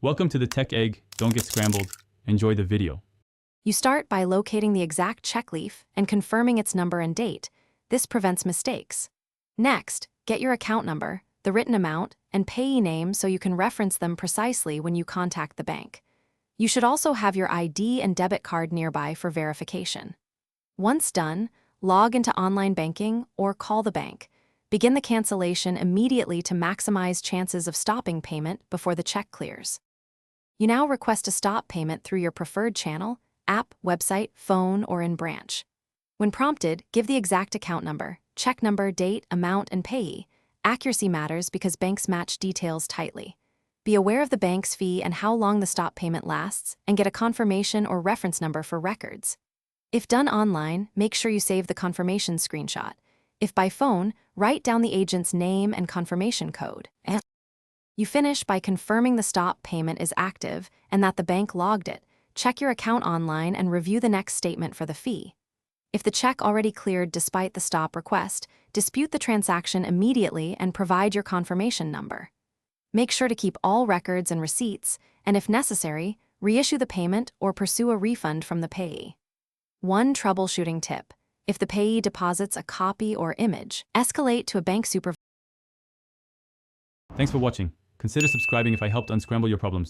Welcome to the Tech Egg. Don't get scrambled. Enjoy the video. You start by locating the exact check leaf and confirming its number and date. This prevents mistakes. Next, get your account number, the written amount, and payee name so you can reference them precisely when you contact the bank. You should also have your ID and debit card nearby for verification. Once done, log into online banking or call the bank. Begin the cancellation immediately to maximize chances of stopping payment before the check clears. You now request a stop payment through your preferred channel, app, website, phone, or in branch. When prompted, give the exact account number, check number, date, amount, and payee. Accuracy matters because banks match details tightly. Be aware of the bank's fee and how long the stop payment lasts, and get a confirmation or reference number for records. If done online, make sure you save the confirmation screenshot. If by phone, write down the agent's name and confirmation code. You finish by confirming the stop payment is active and that the bank logged it. Check your account online and review the next statement for the fee. If the check already cleared despite the stop request, dispute the transaction immediately and provide your confirmation number. Make sure to keep all records and receipts, and if necessary, reissue the payment or pursue a refund from the payee. One troubleshooting tip: if the payee deposits a copy or image, escalate to a bank supervisor. Thanks for watching. Consider subscribing if I helped unscramble your problems.